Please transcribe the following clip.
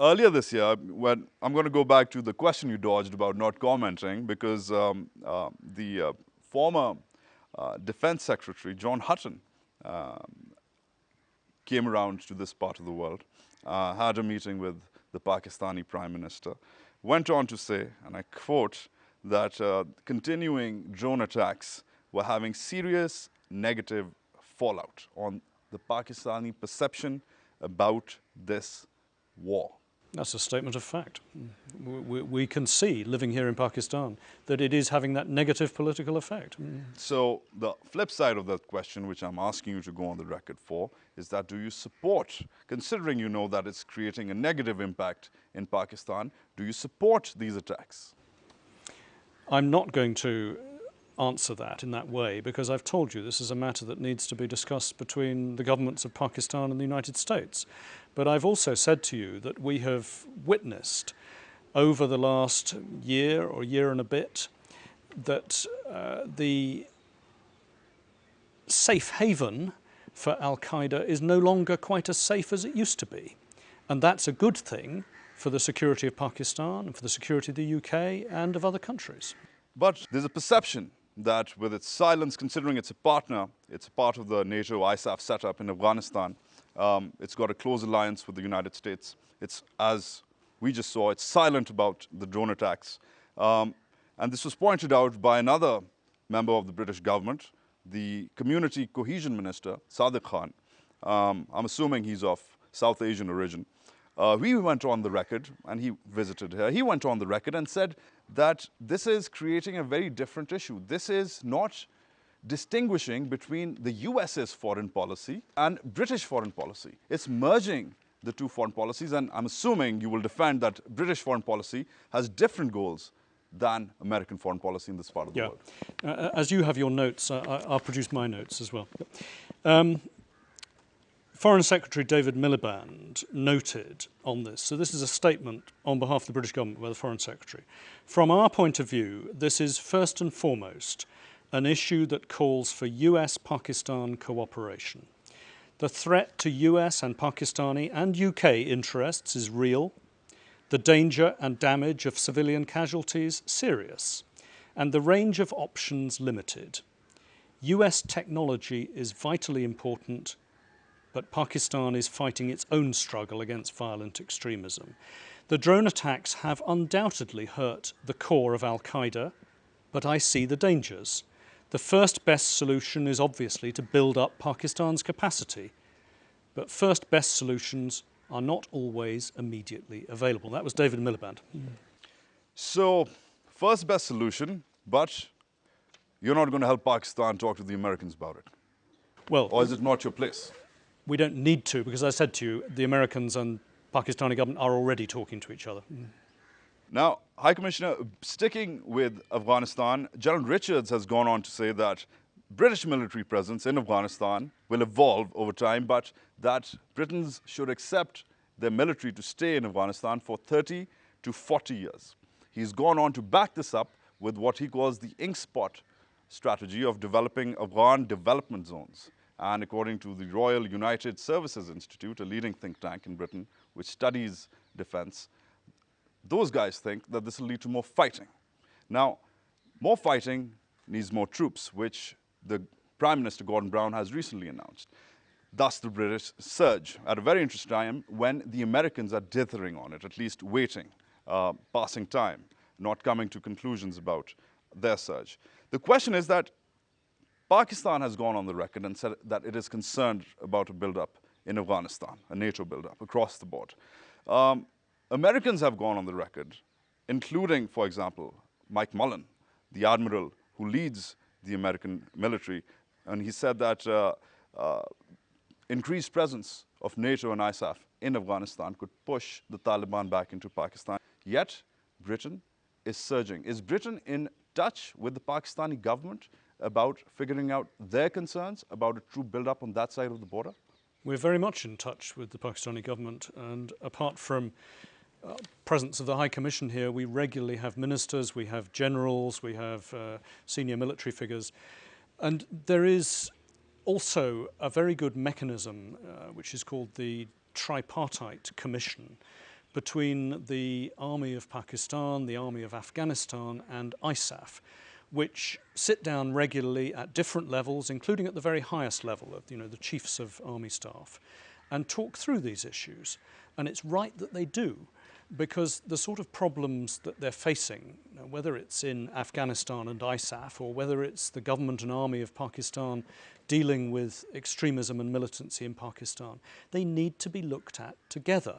earlier this year, when I'm going to go back to the question you dodged about not commenting, because the former Defense Secretary, John Hutton, came around to this part of the world, had a meeting with the Pakistani Prime Minister, went on to say, and I quote, that continuing drone attacks were having serious negative fallout on the Pakistani perception about this war. That's a statement of fact. We can see, living here in Pakistan, that it is having that negative political effect. So the flip side of that question, which I'm asking you to go on the record for, is that do you support, considering you know that it's creating a negative impact in Pakistan, do you support these attacks? I'm not going to answer that in that way because I've told you this is a matter that needs to be discussed between the governments of Pakistan and the United States. But I've also said to you that we have witnessed over the last year or year and a bit that the safe haven for Al-Qaeda is no longer quite as safe as it used to be. And that's a good thing for the security of Pakistan and for the security of the UK and of other countries. But there's a perception that with its silence, considering it's a partner, it's a part of the NATO ISAF setup in Afghanistan, it's got a close alliance with the United States. It's, as we just saw, it's silent about the drone attacks. And this was pointed out by another member of the British government, the Community Cohesion Minister, Sadiq Khan. I'm assuming he's of South Asian origin. He went on the record, and he visited here, he went on the record and said that this is creating a very different issue. This is not distinguishing between the US's foreign policy and British foreign policy. It's merging the two foreign policies, and I'm assuming you will defend that British foreign policy has different goals than American foreign policy in this part of the world. As you have your notes, I'll produce my notes as well. Foreign Secretary David Miliband noted on this, so this is a statement on behalf of the British government by the Foreign Secretary. From our point of view, this is first and foremost an issue that calls for US-Pakistan cooperation. The threat to US and Pakistani and UK interests is real, the danger and damage of civilian casualties serious, and the range of options limited. US technology is vitally important, but Pakistan is fighting its own struggle against violent extremism. The drone attacks have undoubtedly hurt the core of Al-Qaeda, but I see the dangers. The first best solution is obviously to build up Pakistan's capacity, but first best solutions are not always immediately available. That was David Miliband. So, first best solution, but you're not going to help Pakistan talk to the Americans about it? Well, or is it not your place? We don't need to, because as I said to you, the Americans and Pakistani government are already talking to each other. Now, High Commissioner, sticking with Afghanistan, General Richards has gone on to say that British military presence in Afghanistan will evolve over time, but that Britons should accept their military to stay in Afghanistan for 30 to 40 years. He's gone on to back this up with what he calls the ink spot strategy of developing Afghan development zones. And according to the Royal United Services Institute, a leading think tank in Britain, which studies defense, those guys think that this will lead to more fighting. Now, more fighting needs more troops, which the Prime Minister Gordon Brown has recently announced. Thus, the British surge at a very interesting time when the Americans are dithering on it, at least waiting, passing time, not coming to conclusions about their surge. The question is that Pakistan has gone on the record and said that it is concerned about a build-up in Afghanistan, a NATO build-up across the board. Americans have gone on the record, including, for example, Mike Mullen, the admiral who leads the American military, and he said that increased presence of NATO and ISAF in Afghanistan could push the Taliban back into Pakistan. Yet, Britain is surging. Is Britain in touch with the Pakistani government about figuring out their concerns about a true build-up on that side of the border? We're very much in touch with the Pakistani government, and apart from presence of the High Commission here, we regularly have ministers, we have generals, we have senior military figures, and there is also a very good mechanism which is called the Tripartite Commission, between the Army of Pakistan, the Army of Afghanistan, and ISAF, which sit down regularly at different levels, including at the very highest level of the chiefs of army staff, and talk through these issues. And it's right that they do, because the sort of problems that they're facing, whether it's in Afghanistan and ISAF, or whether it's the government and army of Pakistan dealing with extremism and militancy in Pakistan, they need to be looked at together.